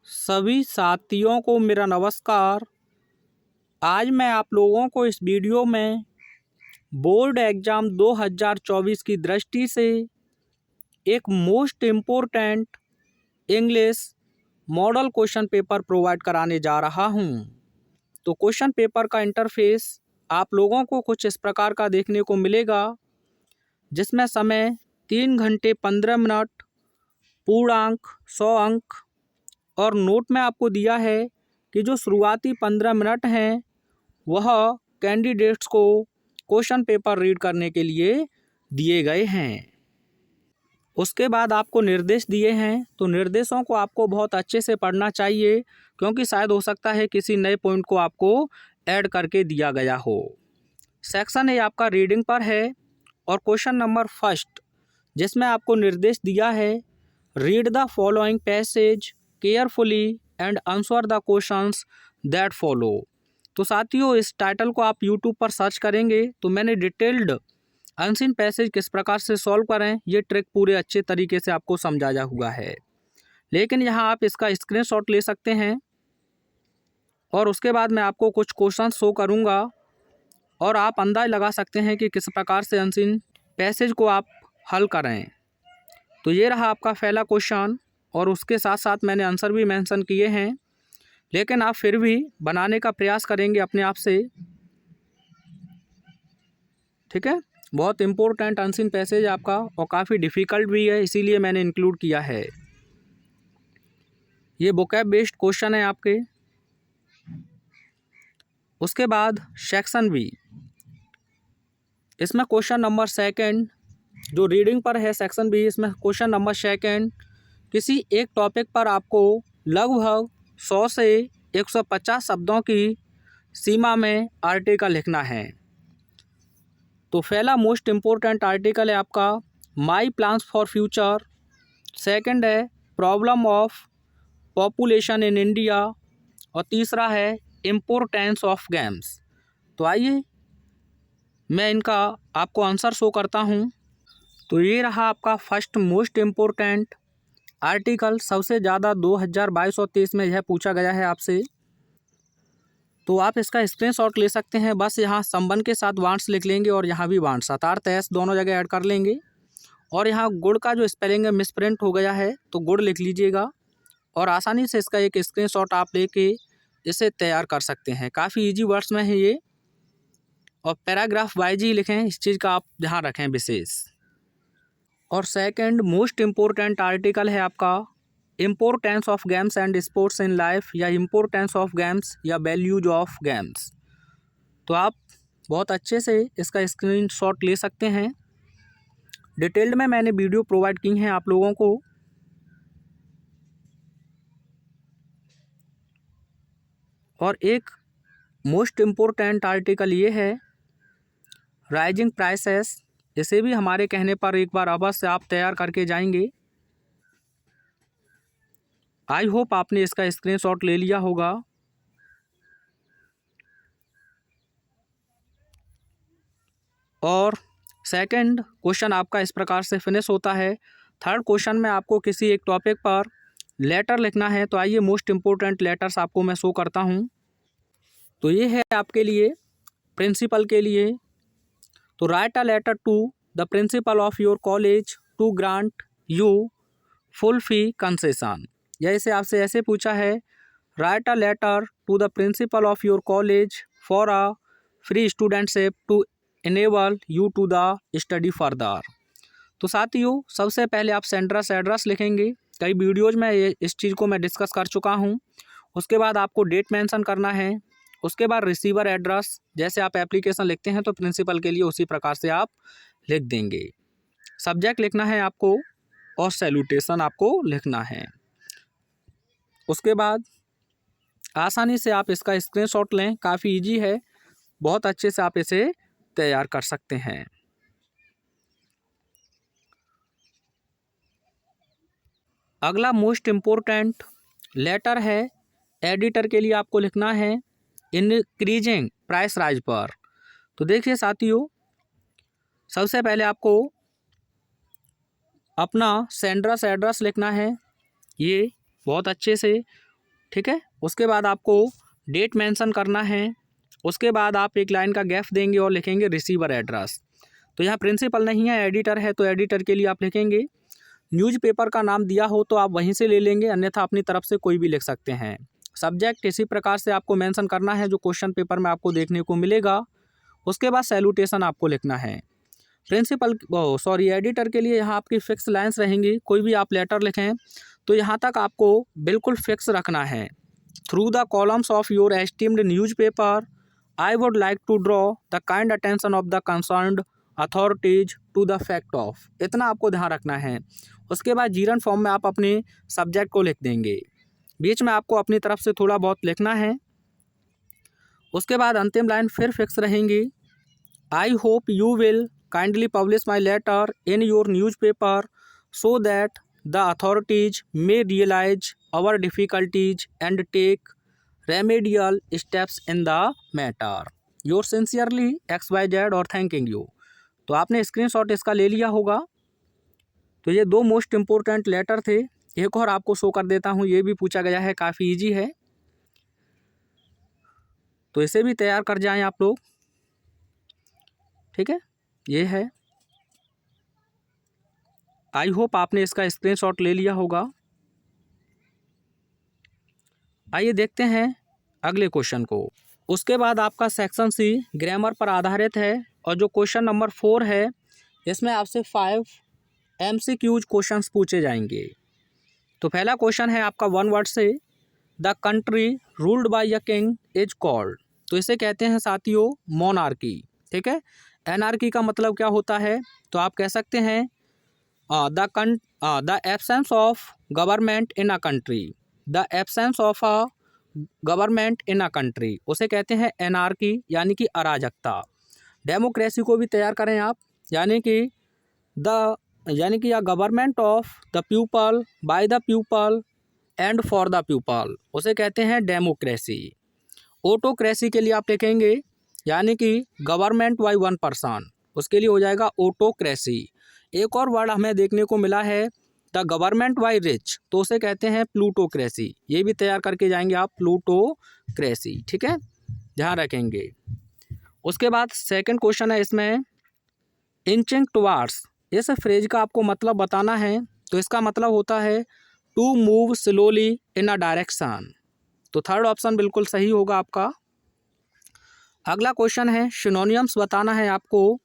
सभी साथियों को मेरा नमस्कार। आज मैं आप लोगों को इस वीडियो में बोर्ड एग्ज़ाम 2024 की दृष्टि से एक most important English model question paper provide कराने जा रहा हूं। तो क्वेश्चन पेपर का इंटरफेस आप लोगों को कुछ इस प्रकार का देखने को मिलेगा, जिसमें समय 3 घंटे 15 मिनट, पूर्णांक 100 अंक और नोट में आपको दिया है कि जो शुरुआती 15 मिनट हैं वह कैंडिडेट्स को क्वेश्चन पेपर रीड करने के लिए दिए गए हैं। उसके बाद आपको निर्देश दिए हैं, तो निर्देशों को आपको बहुत अच्छे से पढ़ना चाहिए, क्योंकि शायद हो सकता है किसी नए पॉइंट को आपको ऐड करके दिया गया हो। सेक्शन ए आपका रीडिंग पर है और क्वेश्चन नंबर फर्स्ट जिसमें आपको निर्देश दिया है, read the following passage carefully and answer the questions that follow. तो साथियों, इस टाइटल को आप यूट्यूब पर सर्च करेंगे तो मैंने डिटेल्ड अनसीन पैसेज किस प्रकार से सॉल्व करें ये ट्रिक पूरे अच्छे तरीके से आपको समझाया हुआ है। लेकिन यहाँ आप इसका स्क्रीनशॉट ले सकते हैं और उसके बाद मैं आपको कुछ क्वेश्चन शो करूँगा और आप अंदाज लगा सकते हैं कि किस प्रकार से अनसीन पैसेज को आप हल करें। तो ये रहा आपका पहला क्वेश्चन और उसके साथ साथ मैंने आंसर भी मेंशन किए हैं, लेकिन आप फिर भी बनाने का प्रयास करेंगे अपने आप से। ठीक है, बहुत इम्पोर्टेंट अनसीन पैसेज आपका और काफ़ी डिफ़िकल्ट भी है, इसीलिए मैंने इंक्लूड किया है। ये वोकैब बेस्ड क्वेश्चन है आपके। उसके बाद सेक्शन बी, इसमें क्वेश्चन नंबर सेकंड जो रीडिंग पर है सेक्शन बी, इसमें क्वेश्चन नंबर सेकंड किसी एक टॉपिक पर आपको लगभग 100 से 150 शब्दों की सीमा में आर्टिकल लिखना है। तो पहला मोस्ट इम्पोर्टेंट आर्टिकल है आपका माई प्लान्स फॉर फ्यूचर, सेकंड है problem of population in India और तीसरा है इम्पोर्टेंस ऑफ गेम्स। तो आइए मैं इनका आपको आंसर शो करता हूँ। तो ये रहा आपका फर्स्ट मोस्ट इम्पोर्टेंट आर्टिकल, सबसे ज़्यादा 2022 और 23 में यह पूछा गया है आपसे। तो आप इसका स्क्रीनशॉट ले सकते हैं, बस यहाँ संबंध के साथ वांट्स लिख लेंगे और यहाँ भी वांट्स अर्थात एस दोनों जगह ऐड कर लेंगे और यहाँ गुड़ का जो स्पेलिंग है मिसप्रिंट हो गया है तो गुड़ लिख लीजिएगा और आसानी से इसका एक स्क्रीनशॉट आप लेके इसे तैयार कर सकते हैं। काफ़ी इजी वर्ड्स में है ये और पैराग्राफ वाइज ही लिखें, इस चीज़ का आप ध्यान रखें विशेष। और सेकंड मोस्ट इम्पोर्टेंट आर्टिकल है आपका importance of games and sports in life या इम्पोर्टेंस ऑफ गेम्स या वैल्यूज ऑफ गेम्स। तो आप बहुत अच्छे से इसका स्क्रीनशॉट ले सकते हैं। डिटेल्ड में मैंने वीडियो प्रोवाइड की हैं आप लोगों को। और एक मोस्ट इम्पोर्टेंट आर्टिकल ये है राइजिंग प्राइसेस, इसे भी हमारे कहने पर एक बार अवश्य आप तैयार करके जाएंगे। आई होप आपने इसका स्क्रीनशॉट ले लिया होगा। और सेकंड क्वेश्चन आपका इस प्रकार से फिनिश होता है। थर्ड क्वेश्चन में आपको किसी एक टॉपिक पर लेटर लिखना है। तो आइए मोस्ट इम्पोर्टेंट लेटर्स आपको मैं शो करता हूँ। तो ये है आपके लिए प्रिंसिपल के लिए। तो write a letter to the principal of your college to grant you full fee concession. या इसे आपसे ऐसे पूछा है, write a letter to the principal of your college for a free studentship to enable you to the study further. तो साथियों, सबसे पहले आप सेंटर्स एड्रेस लिखेंगे। कई वीडियोज़ में इस चीज़ को मैं डिस्कस कर चुका हूँ। उसके बाद आपको डेट मेंशन करना है। उसके बाद रिसीवर एड्रेस, जैसे आप एप्लीकेशन लिखते हैं तो प्रिंसिपल के लिए उसी प्रकार से आप लिख देंगे। सब्जेक्ट लिखना है आपको और सैल्यूटेशन आपको लिखना है। उसके बाद आसानी से आप इसका स्क्रीनशॉट लें, काफ़ी इजी है, बहुत अच्छे से आप इसे तैयार कर सकते हैं। अगला मोस्ट इम्पोर्टेंट लेटर है एडिटर के लिए, आपको लिखना है इंक्रीजिंग प्राइस राइज पर। तो देखिए साथियों, सबसे पहले आपको अपना सेंटर्स एड्रेस लिखना है, ये बहुत अच्छे से। ठीक है। उसके बाद आपको डेट मेंशन करना है। उसके बाद आप एक लाइन का गैप देंगे और लिखेंगे रिसीवर एड्रेस। तो यहाँ प्रिंसिपल नहीं है, एडिटर है, तो एडिटर के लिए आप लिखेंगे न्यूज़पेपर का नाम दिया हो तो आप वहीं से ले लेंगे, अन्यथा अपनी तरफ से कोई भी लिख सकते हैं। सब्जेक्ट इसी प्रकार से आपको मेंशन करना है जो क्वेश्चन पेपर में आपको देखने को मिलेगा। उसके बाद सैल्यूटेशन आपको लिखना है। एडिटर के लिए यहाँ आपकी फिक्स लाइन्स रहेंगी। कोई भी आप लेटर लिखें तो यहाँ तक आपको बिल्कुल फिक्स रखना है। Through the columns of your esteemed newspaper I would like to draw the kind attention of the concerned authorities to the fact of, इतना आपको ध्यान रखना है। उसके बाद जीरन फॉर्म में आप अपने सब्जेक्ट को लिख देंगे। बीच में आपको अपनी तरफ से थोड़ा बहुत लिखना है। उसके बाद अंतिम लाइन फिर फिक्स रहेंगी। I hope you will kindly publish my letter in your newspaper so that the authorities may realise our difficulties and take remedial steps in the matter. Yours sincerely XYZ और thanking you. तो आपने screenshot इसका ले लिया होगा। तो ये 2 most important letter थे। एक और आपको शो कर देता हूँ, ये भी पूछा गया है, काफ़ी इजी है, तो इसे भी तैयार कर जाएं आप लोग। ठीक है, ये है। आई होप आपने इसका स्क्रीनशॉट ले लिया होगा। आइए देखते हैं अगले क्वेश्चन को। उसके बाद आपका सेक्शन सी ग्रामर पर आधारित है और जो क्वेश्चन नंबर 4 है इसमें आपसे 5 MCQs क्वेश्चंस पूछे जाएंगे। तो पहला क्वेश्चन है आपका 1 वर्ड से, the country ruled by a king is called. तो इसे कहते हैं साथियों मोनार्की। ठीक है, एनार्की का मतलब क्या होता है, तो आप कह सकते हैं the absence of government in a country. The absence of a government in a country उसे कहते हैं एनार्की, यानी कि अराजकता। डेमोक्रेसी को भी तैयार करें आप, यानी कि a government of the people by the people and for the people उसे कहते हैं डेमोक्रेसी। ऑटोक्रेसी के लिए आप लिखेंगे यानी कि गवर्नमेंट बाय वन पर्सन, उसके लिए हो जाएगा ऑटोक्रेसी। एक और वर्ड हमें देखने को मिला है द गवर्नमेंट बाय रिच, तो उसे कहते हैं प्लूटोक्रेसी। ये भी तैयार करके जाएंगे आप, प्लूटोक्रेसी। ठीक है, ध्यान रखेंगे। उसके बाद सेकंड क्वेश्चन है इसमें इंचिंग टुवार्ड्स। इस फ्रेज का आपको मतलब बताना है, तो इसका मतलब होता है to move slowly in a direction. तो थर्ड ऑप्शन बिल्कुल सही होगा आपका। अगला क्वेश्चन है सिनोनियम्स बताना है आपको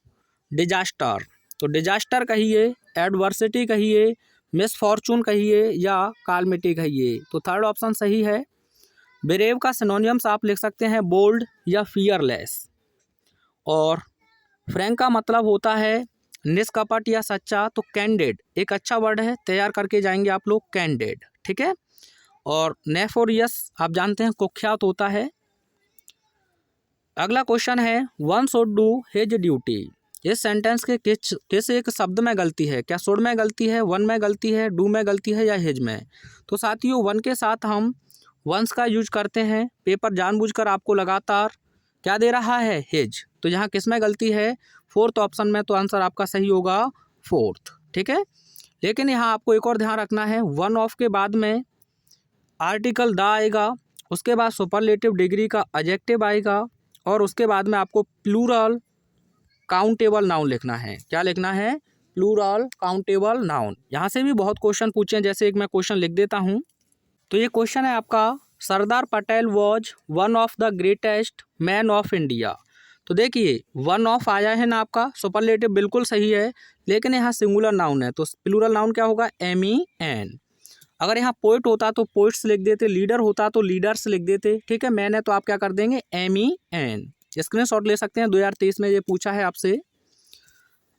डिजास्टर। तो डिजास्टर कहिए, एडवर्सिटी कहिए, मिसफॉर्चून कहिए या कालमिटी कहिए। तो थर्ड ऑप्शन सही है। ब्रेव का सिनोनियम्स आप लिख सकते हैं बोल्ड या फियरलेस। और फ्रैंक का मतलब होता है निष्कपट या सच्चा। तो कैंडिड एक अच्छा वर्ड है, तैयार करके जाएंगे आप लोग कैंडिड। ठीक है, और नेफोरियस आप जानते हैं कुख्यात होता है। अगला क्वेश्चन है one should do his duty. इस सेंटेंस के किस एक शब्द में गलती है, क्या शुड में गलती है, वन में गलती है, डू में गलती है या हिज में। तो साथियों वन के साथ हम वंस का यूज करते हैं। पेपर जानबूझकर आपको लगातार क्या दे रहा है, हिज। तो यहाँ किस में गलती है, फोर्थ ऑप्शन में, तो आंसर आपका सही होगा फोर्थ। ठीक है, लेकिन यहाँ आपको एक और ध्यान रखना है, वन ऑफ के बाद में आर्टिकल द आएगा, उसके बाद सुपरलेटिव डिग्री का एडजेक्टिव आएगा और उसके बाद में आपको प्लूरल काउंटेबल नाउन लिखना है। क्या लिखना है, प्लूरल काउंटेबल नाउन। यहाँ से भी बहुत क्वेश्चन पूछे हैं, जैसे एक मैं क्वेश्चन लिख देता हूँ। तो ये क्वेश्चन है आपका Sardar Patel was one of the greatest man of India. तो देखिए वन ऑफ आया है ना आपका, सुपरलेटिव बिल्कुल सही है, लेकिन यहाँ सिंगुलर नाउन है, तो प्लूरल नाउन क्या होगा, MEN। अगर यहाँ पोइट होता तो पोइट्स लिख देते, लीडर होता तो लीडर्स लिख देते। ठीक है, मैन है तो आप क्या कर देंगे, MEN। स्क्रीनशॉट ले सकते हैं, 2023 में ये पूछा है आपसे।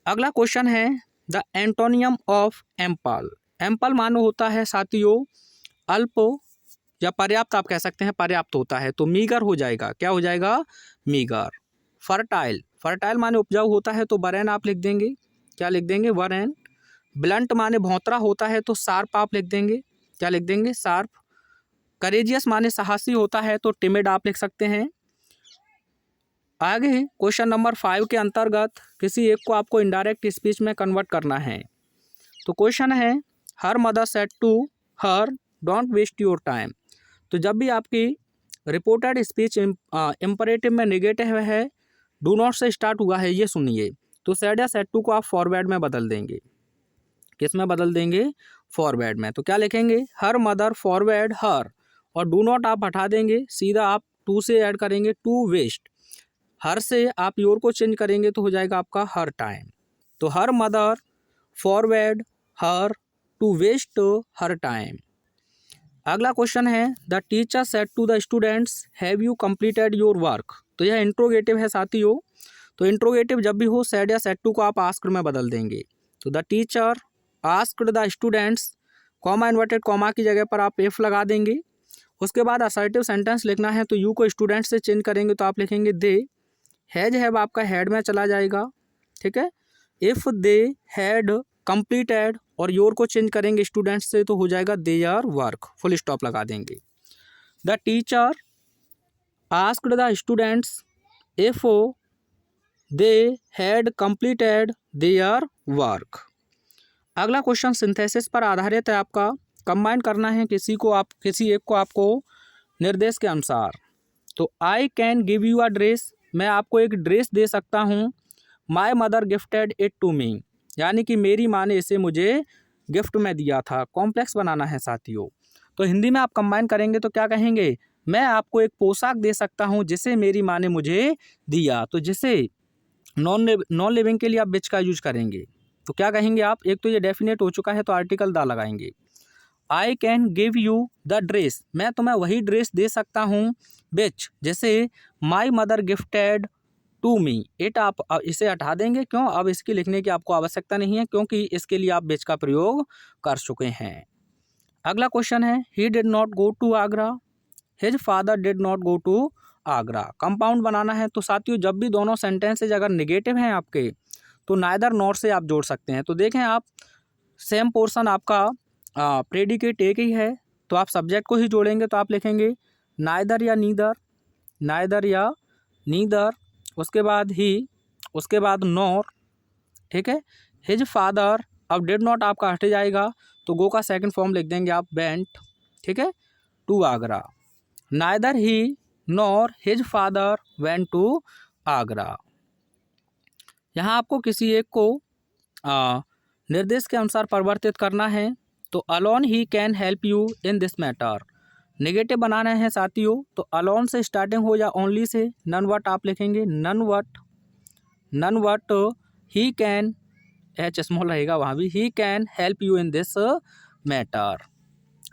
अगला क्वेश्चन है the antonym of ample. Ample मानो होता है साथियों अल्प या पर्याप्त, आप कह सकते हैं पर्याप्त होता है, तो मीगर हो जाएगा। क्या हो जाएगा, मीगर। फर्टाइल, फर्टाइल माने उपजाऊ होता है, तो बरेन आप लिख देंगे। क्या लिख देंगे, वरेन। ब्लंट माने भौंतरा होता है, तो शार्प आप लिख देंगे। क्या लिख देंगे, शार्प। करेजियस माने साहसी होता है, तो टिमिड आप लिख सकते हैं। आगे क्वेश्चन नंबर 5 के अंतर्गत किसी एक को आपको इनडायरेक्ट स्पीच में कन्वर्ट करना है। तो क्वेश्चन है her mother said to her don't waste your time. तो जब भी आपकी रिपोर्टेड स्पीच इम्परेटिव में नेगेटिव है, डू नॉट से स्टार्ट हुआ है, ये सुनिए, तो सेड या सेड टू को आप फॉरवर्ड में बदल देंगे। किस में बदल देंगे? फॉरवर्ड में। तो क्या लिखेंगे? हर मदर फॉरवर्ड हर, और डू नॉट आप हटा देंगे, सीधा आप टू से ऐड करेंगे टू वेस्ट। हर से आप योर को चेंज करेंगे तो हो जाएगा आपका हर टाइम। तो her mother forbade her to waste her time. अगला क्वेश्चन है the teacher said to the students have you completed your work. तो यह इंट्रोगेटिव है साथियों। तो इंट्रोगेटिव जब भी हो सेड या सेड टू को आप आस्क्ड में बदल देंगे। तो the teacher asked the students, comma inverted comma की जगह पर आप इफ लगा देंगे। उसके बाद असर्टिव सेंटेंस लिखना है तो यू को स्टूडेंट से चेंज करेंगे तो आप लिखेंगे दे। हैज हैव आपका हैड में चला जाएगा, ठीक है। इफ़ दे हैड कंप्लीटेड और योर को चेंज करेंगे स्टूडेंट्स से तो हो जाएगा देयर वर्क, फुल स्टॉप लगा देंगे। The teacher asked the students if they had completed their work. अगला क्वेश्चन सिंथेसिस पर आधारित है आपका। कंबाइन करना है किसी एक को आपको निर्देश के अनुसार। तो I can give you a dress, मैं आपको एक ड्रेस दे सकता हूँ। My mother gifted it to me, यानी कि मेरी माँ ने इसे मुझे गिफ्ट में दिया था। कॉम्प्लेक्स बनाना है साथियों। तो हिंदी में आप कंबाइन करेंगे तो क्या कहेंगे? मैं आपको एक पोशाक दे सकता हूँ जिसे मेरी माँ ने मुझे दिया। तो जिसे नॉन लिविंग के लिए आप विच का यूज करेंगे तो क्या कहेंगे आप? एक तो ये डेफिनेट हो चुका है तो आर्टिकल द लगाएंगे। I can give you the dress, मैं तुम्हें वही ड्रेस दे सकता हूँ विच, जैसे my mother gifted to me. It आप इसे हटा देंगे, क्यों? अब इसकी लिखने की आपको आवश्यकता नहीं है क्योंकि इसके लिए आप विच का प्रयोग कर चुके हैं। अगला क्वेश्चन है he did not go to Agra, his father did not go to Agra. Compound बनाना है तो साथियों जब भी दोनों सेंटेंसेज अगर नेगेटिव हैं आपके तो नाइदर नॉर से आप जोड़ सकते हैं। तो देखें आप, सेम पोर्शन आपका प्रेडिकेट एक ही है तो आप सब्जेक्ट को ही जोड़ेंगे तो आप लिखेंगे नाइदर या नीदर, नाइदर या नीदर। उसके बाद ही, उसके बाद नॉर, ठीक है। हिज फादर, अब डिड नॉट आपका हट जाएगा तो गो का सेकंड फॉर्म लिख देंगे आप वेंट, ठीक है, to Agra. Neither he nor his father went to Agra. यहाँ आपको किसी एक को निर्देश के अनुसार परिवर्तित करना है। तो alone he can help you in this matter. Negative बनाना है साथियों तो अलोन से स्टार्टिंग हो या ओनली से, नन वट आप लिखेंगे none but he can, H small रहेगा वहाँ भी, he can help you in this matter.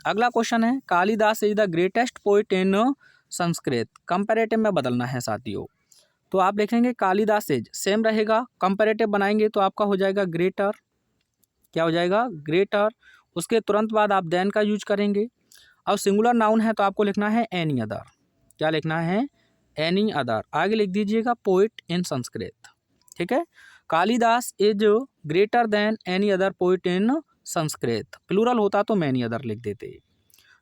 अगला क्वेश्चन है Kalidas is the greatest poet in Sanskrit. Comparative में बदलना है साथियों। तो आप लिखेंगे कालिदास इज, सेम रहेगा, कंपैरेटिव बनाएंगे तो आपका हो जाएगा ग्रेटर। क्या हो जाएगा? ग्रेटर। उसके तुरंत बाद आप देन का यूज करेंगे। अब सिंगुलर नाउन है तो आपको लिखना है एनी अदर। क्या लिखना है? Any other. आगे लिख दीजिएगा पोइट इन संस्कृत, ठीक है। Kalidas is greater than any other poet in Sanskrit. Plural होता तो मैनी अदर लिख देते।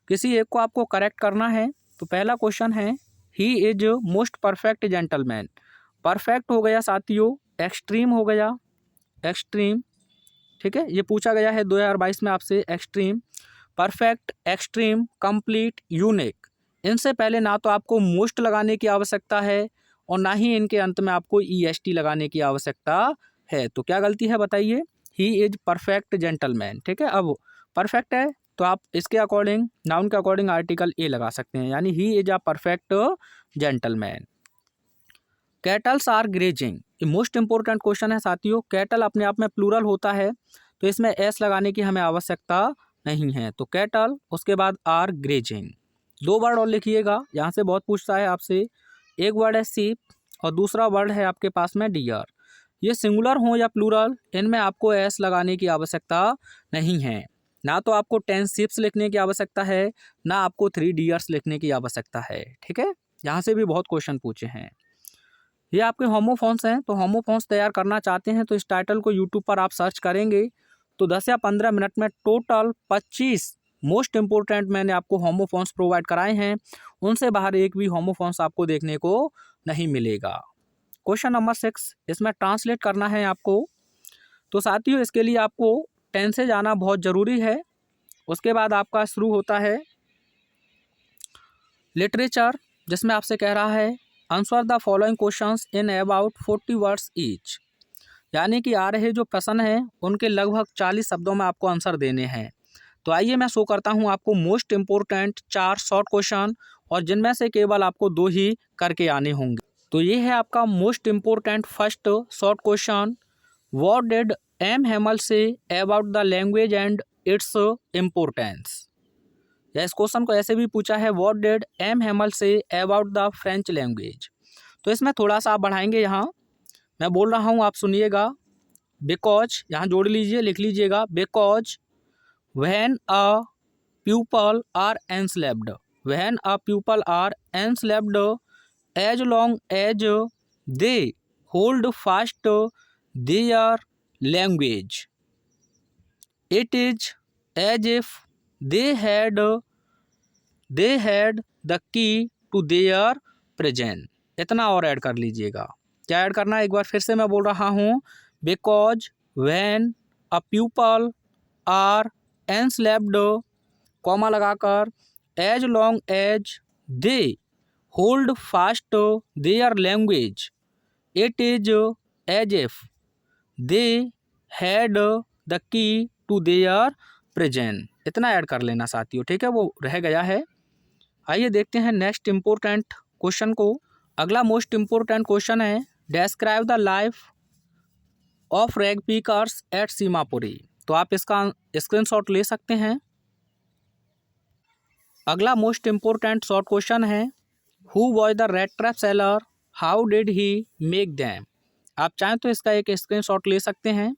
किसी एक को आपको करेक्ट करना है तो पहला क्वेश्चन है he is most perfect gentleman. Perfect हो गया साथियों, एक्सट्रीम हो गया, एक्सट्रीम, ठीक है। ये पूछा गया है 2022 में आपसे extreme, perfect, extreme, complete, unique. इनसे पहले ना तो आपको मोस्ट लगाने की आवश्यकता है और ना ही इनके अंत में आपको EST लगाने की आवश्यकता है। तो क्या गलती है बताइए? ही इज परफेक्ट जेंटलमैन, ठीक है। अब परफेक्ट है तो आप इसके अकॉर्डिंग, नाउन के अकॉर्डिंग आर्टिकल ए लगा सकते हैं, यानी he is a perfect gentleman. Cattle are grazing, ये मोस्ट इंपॉर्टेंट क्वेश्चन है साथियों। कैटल अपने आप में प्लूरल होता है तो इसमें एस लगाने की हमें आवश्यकता नहीं है। तो कैटल, उसके बाद आर ग्रेजिंग। दो वर्ड और लिखिएगा, यहाँ से बहुत पूछता है आपसे। एक वर्ड है सीप और दूसरा वर्ड है आपके पास में डियर। ये सिंगुलर हो या प्लूरल, इनमें आपको एस लगाने की आवश्यकता नहीं है। ना तो आपको 10 शिप्स लिखने की आवश्यकता है, ना आपको 3 डियर्स लिखने की आवश्यकता है, ठीक है। यहाँ से भी बहुत क्वेश्चन पूछे हैं। ये आपके होमोफोन्स हैं, तो होमोफोन्स तैयार करना चाहते हैं तो इस टाइटल को यूट्यूब पर आप सर्च करेंगे तो 10 या 15 मिनट में टोटल 25 मोस्ट इंपोर्टेंट मैंने आपको होमोफोन्स प्रोवाइड कराए हैं। उनसे बाहर एक भी होमोफोन्स आपको देखने को नहीं मिलेगा। क्वेश्चन नंबर 6, इसमें ट्रांसलेट करना है आपको। तो साथियों इसके लिए आपको टेंसेज आना बहुत ज़रूरी है। उसके बाद आपका शुरू होता है लिटरेचर, जिसमें आपसे कह रहा है answer the following questions in about 40 words each, यानी कि आ रहे जो प्रश्न हैं उनके लगभग 40 शब्दों में आपको आंसर देने हैं। तो आइए मैं शो करता हूं आपको मोस्ट इम्पोर्टेंट 4 शॉर्ट क्वेश्चन, और जिनमें से केवल आपको 2 ही करके आने होंगे। तो ये है आपका most important first short question, what did M Hamel say about the language and its importance. या इस क्वेश्चन को ऐसे भी पूछा है, what did M Hamel say about the French language. तो इसमें थोड़ा सा आप बढ़ाएंगे, यहाँ मैं बोल रहा हूँ, आप सुनिएगा। बिकॉज यहाँ जोड़ लीजिए, लिख लीजिएगा, because when a pupil are enslaved, when a pupil are enslaved, as long as they hold fast their language, it is as if they had the key to their present। इतना और add कर लीजिएगा। क्या add करना है, एक बार फिर से मैं बोल रहा हूँ, because when a pupil are enslaved, comma लगाकर, as long as they hold fast their language, it is as if they had the key to their present. इतना ऐड कर लेना साथियों, ठीक है, वो रह गया है। आइए देखते हैं नेक्स्ट इम्पोर्टेंट क्वेश्चन को। अगला मोस्ट इम्पोर्टेंट क्वेश्चन है, describe the life of rag pickers at Seemapuri. तो आप इसका स्क्रीनशॉट ले सकते हैं। अगला मोस्ट इम्पोर्टेंट शॉर्ट क्वेश्चन है, who was the rat trap seller, how did he make them. आप चाहें तो इसका एक स्क्रीनशॉट ले सकते हैं।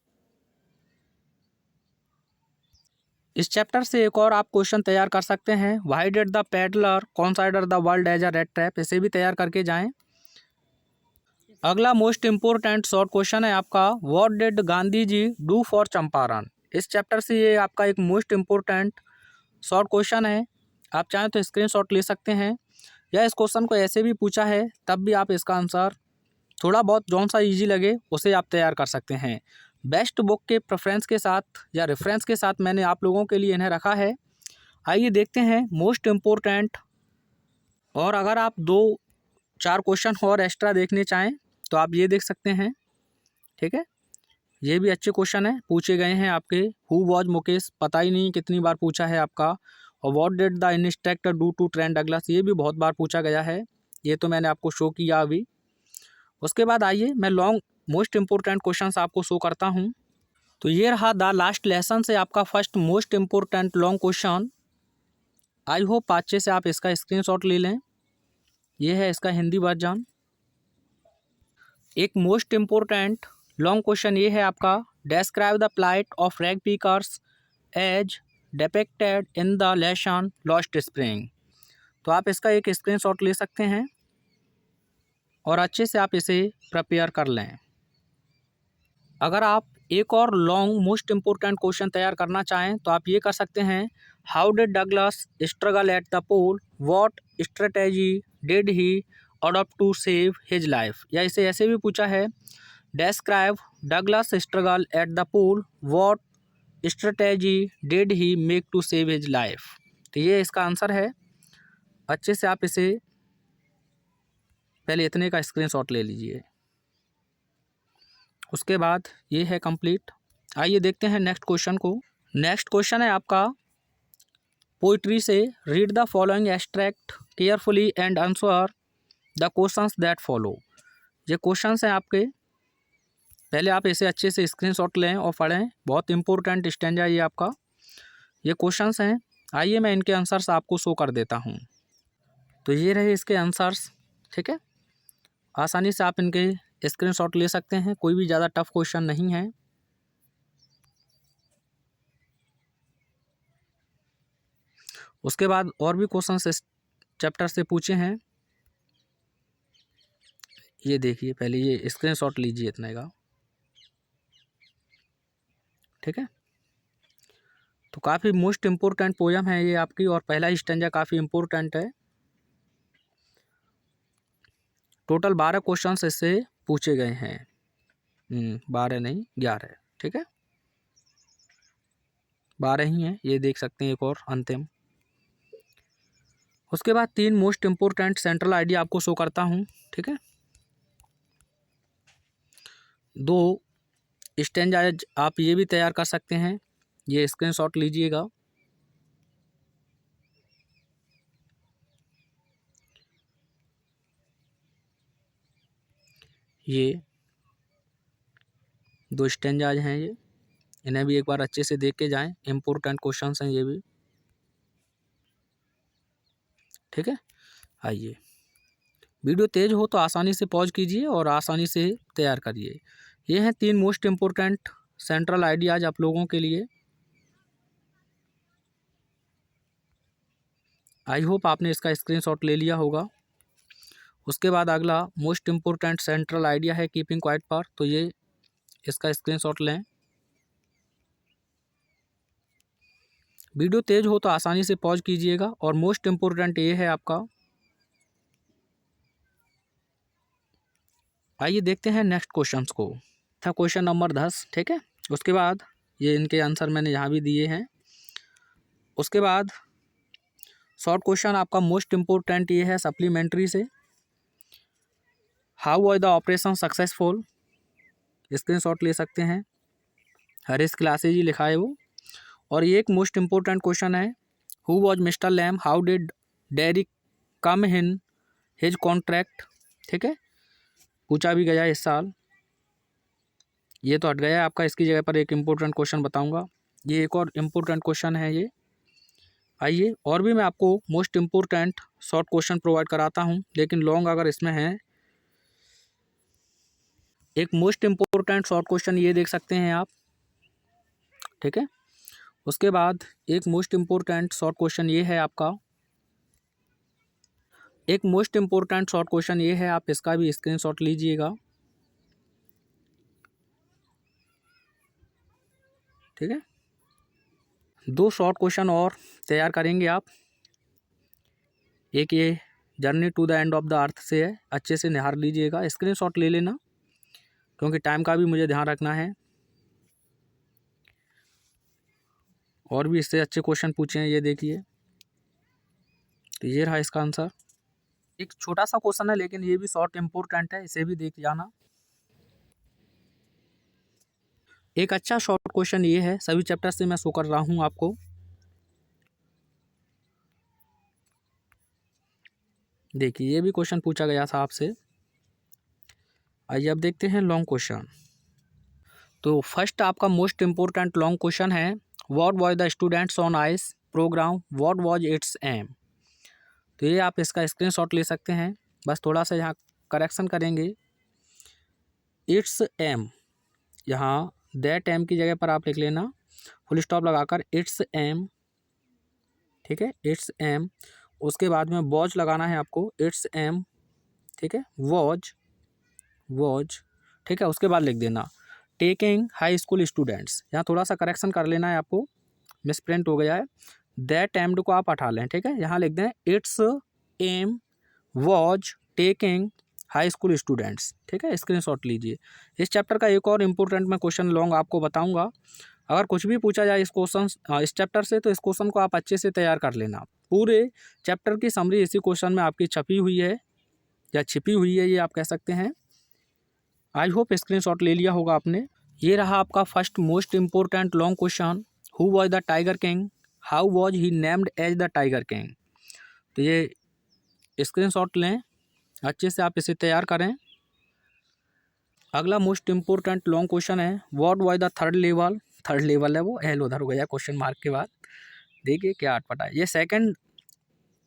इस चैप्टर से एक और आप क्वेश्चन तैयार कर सकते हैं, why did the peddler consider the world as a rat trap. इसे भी तैयार करके जाएं। अगला मोस्ट इम्पोर्टेंट शॉर्ट क्वेश्चन है आपका, what did Gandhi ji do for Champaran. इस चैप्टर से ये आपका एक मोस्ट इम्पोर्टेंट शॉर्ट क्वेश्चन है। आप चाहें तो स्क्रीनशॉट ले सकते हैं, या इस क्वेश्चन को ऐसे भी पूछा है तब भी आप इसका आंसर थोड़ा बहुत जौन सा इजी लगे उसे आप तैयार कर सकते हैं। बेस्ट बुक के प्रेफरेंस के साथ या रेफरेंस के साथ मैंने आप लोगों के लिए इन्हें रखा है। आइए देखते हैं मोस्ट इम्पोर्टेंट। और अगर आप 2-4 क्वेश्चन और एक्स्ट्रा देखने चाहें तो आप ये देख सकते हैं, ठीक है। ये भी अच्छे क्वेश्चन है, पूछे गए हैं आपके। हु वॉज मुकेश, पता ही नहीं कितनी बार पूछा है आपका। और what did the instructor do to train Douglas, ये भी बहुत बार पूछा गया है। ये तो मैंने आपको शो किया अभी। उसके बाद आइए मैं लॉन्ग मोस्ट इम्पोर्टेंट क्वेश्चन आपको शो करता हूँ। तो ये रहा द लास्ट लेसन से आपका first most important long question. I hope अच्छे से आप इसका स्क्रीनशॉट ले लें। ये है इसका हिंदी वर्जन। एक मोस्ट इम्पोर्टेंट लॉन्ग क्वेश्चन ये है आपका, describe the plight of rag pickers as depicted in the lesson lost spring. तो आप इसका एक स्क्रीनशॉट ले सकते हैं और अच्छे से आप इसे प्रिपेयर कर लें। अगर आप एक और लॉन्ग मोस्ट इम्पोर्टेंट क्वेश्चन तैयार करना चाहें तो आप ये कर सकते हैं, how did Douglas struggle at the pool, what strategy did he adopt to save his life. या इसे ऐसे भी पूछा है, describe Douglas struggle at the pool, what strategy did he make to save his life. तो ये इसका answer है। अच्छे से आप इसे पहले इतने का स्क्रीनशॉट ले लीजिए। उसके बाद ये है कंप्लीट। आइए देखते हैं नेक्स्ट क्वेश्चन को। नेक्स्ट क्वेश्चन है आपका, पोइट्री से read the following extract carefully and answer the questions that follow. ये क्वेश्चंस हैं आपके, पहले आप इसे अच्छे से स्क्रीनशॉट लें और पढ़ें। बहुत इंपॉर्टेंट स्टैंजा ये आपका। ये क्वेश्चंस हैं, आइए मैं इनके आंसर्स आपको शो कर देता हूँ। तो ये रहे इसके आंसर्स, ठीक है। आसानी से आप इनके स्क्रीनशॉट ले सकते हैं, कोई भी ज़्यादा टफ क्वेश्चन नहीं है। उसके बाद और भी क्वेश्चंस इस चैप्टर से पूछे हैं, ये देखिए। पहले ये स्क्रीनशॉट लीजिए इतने का, ठीक है। तो काफ़ी मोस्ट इम्पोर्टेंट पोयम है ये आपकी, और पहला स्टैंजा काफ़ी इम्पोर्टेंट है। टोटल 12 क्वेश्चंस इससे पूछे गए हैं। 12 नहीं 11, ठीक है, 12 ही हैं। ये देख सकते हैं एक और अंतिम। उसके बाद 3 मोस्ट इम्पोर्टेंट सेंट्रल आइडिया आपको शो करता हूँ, ठीक है। 2 स्टैंजाज आप ये भी तैयार कर सकते हैं, ये स्क्रीनशॉट लीजिएगा। ये 2 स्टैंजाज हैं, ये इन्हें भी एक बार अच्छे से देख के जाएं, इम्पोर्टेंट क्वेश्चंस हैं ये भी, ठीक है। आइए, वीडियो तेज हो तो आसानी से पॉज कीजिए और आसानी से तैयार करिए। ये हैं 3 मोस्ट इम्पोर्टेंट सेंट्रल आइडियाज आप लोगों के लिए। आई होप आपने इसका स्क्रीनशॉट ले लिया होगा। उसके बाद अगला मोस्ट इम्पोर्टेंट सेंट्रल आइडिया है कीपिंग क्वाइट पर, तो ये इसका स्क्रीनशॉट लें। वीडियो तेज हो तो आसानी से पॉज कीजिएगा। और मोस्ट इम्पोर्टेंट ये है आपका। आइए देखते हैं नेक्स्ट क्वेश्चंस को। था क्वेश्चन नंबर 10, ठीक है। उसके बाद ये इनके आंसर मैंने यहाँ भी दिए हैं। उसके बाद शॉर्ट क्वेश्चन आपका मोस्ट इम्पोर्टेंट ये है सप्लीमेंट्री से, how was the operation successful, screenshot ले सकते हैं, हरीश क्लासेज ही लिखा है वो। और ये एक मोस्ट इम्पोर्टेंट क्वेश्चन है, who was mister Lamb, how did Derrick come in his contract, ठीक है, पूछा भी गया इस साल। ये तो हट गया है आपका, इसकी जगह पर एक इम्पोर्टेंट क्वेश्चन बताऊंगा। ये एक और इम्पोर्टेंट क्वेश्चन है ये। आइए, और भी मैं आपको most important short question provide कराता हूँ, लेकिन लॉन्ग अगर इसमें है। एक मोस्ट इम्पोर्टेंट शॉर्ट क्वेश्चन ये देख सकते हैं आप, ठीक है। उसके बाद एक मोस्ट इम्पोर्टेंट शॉर्ट क्वेश्चन ये है आपका, एक मोस्ट इम्पोर्टेंट शॉर्ट क्वेश्चन ये है, आप इसका भी स्क्रीनशॉट लीजिएगा, ठीक है। 2 शॉर्ट क्वेश्चन और तैयार करेंगे आप। एक ये journey to the end of the earth से है, अच्छे से निहार लीजिएगा, स्क्रीनशॉट ले लेना क्योंकि टाइम का भी मुझे ध्यान रखना है। और भी इससे अच्छे क्वेश्चन पूछे हैं, ये देखिए। तो ये रहा इसका आंसर। एक छोटा सा क्वेश्चन है लेकिन ये भी शॉर्ट इम्पोर्टेंट है, इसे भी देख जाना। एक अच्छा शॉर्ट क्वेश्चन ये है, सभी चैप्टर से मैं शो कर रहा हूँ आपको। देखिए, ये भी क्वेश्चन पूछा गया था आपसे। आइए अब देखते हैं लॉन्ग क्वेश्चन। तो फर्स्ट आपका मोस्ट इम्पोर्टेंट लॉन्ग क्वेश्चन है, what was the students on ice program, what was its aim. तो ये आप इसका स्क्रीनशॉट ले सकते हैं। बस थोड़ा सा यहाँ करेक्शन करेंगे, इट्स एम, यहाँ दैट एम की जगह पर आप लिख लेना फुल स्टॉप लगाकर इट्स एम, ठीक है, इट्स एम। उसके बाद में वॉज लगाना है आपको, इट्स एम, ठीक है, वॉज, ठीक है। उसके बाद लिख देना टेकिंग हाई स्कूल स्टूडेंट्स, यहाँ थोड़ा सा करेक्शन कर लेना है आपको, मिसप्रिंट हो गया है। दैट एम्ड को आप हटा लें, ठीक है, यहाँ लिख दें its aim was taking high school students, ठीक है, स्क्रीनशॉट लीजिए। इस चैप्टर का एक और इम्पोर्टेंट मैं क्वेश्चन लॉन्ग आपको बताऊंगा। अगर कुछ भी पूछा जाए इस चैप्टर से, तो इस क्वेश्चन को आप अच्छे से तैयार कर लेना। पूरे चैप्टर की समरी इसी क्वेश्चन में आपकी छपी हुई है या छिपी हुई है, ये आप कह सकते हैं। आई होप स्क्रीनशॉट ले लिया होगा आपने। ये रहा आपका first most important long question, who was the tiger king, how was he named as the tiger king. तो ये स्क्रीनशॉट लें, अच्छे से आप इसे तैयार करें। अगला मोस्ट इम्पोर्टेंट लॉन्ग क्वेश्चन है, what was the third level है वो, एल उधर हो गया क्वेश्चन मार्क के बाद, देखिए क्या अटपटा है। ये सेकंड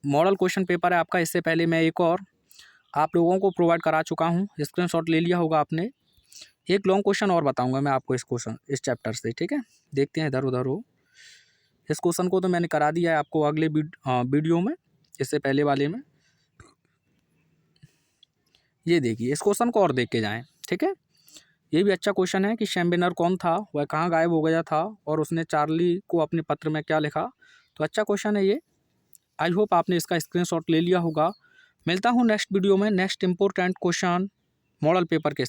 मॉडल क्वेश्चन पेपर है आपका। इससे पहले मैं एक और आप लोगों को प्रोवाइड करा चुका हूँ, स्क्रीनशॉट ले लिया होगा आपने। एक लॉन्ग क्वेश्चन और बताऊँगा मैं आपको इस चैप्टर से, ठीक है। देखते हैं इधर उधर हो। इस क्वेश्चन को तो मैंने करा दिया है आपको अगले वीडियो में, इससे पहले वाले में। ये देखिए, इस क्वेश्चन को और देख के जाएँ, ठीक है। ये भी अच्छा क्वेश्चन है कि शैम्बेनर कौन था, वह कहाँ गायब हो गया था और उसने चार्ली को अपने पत्र में क्या लिखा। तो अच्छा क्वेश्चन है ये। आई होप आपने इसका स्क्रीनशॉट ले लिया होगा। मिलता हूँ नेक्स्ट वीडियो में next important question model paper के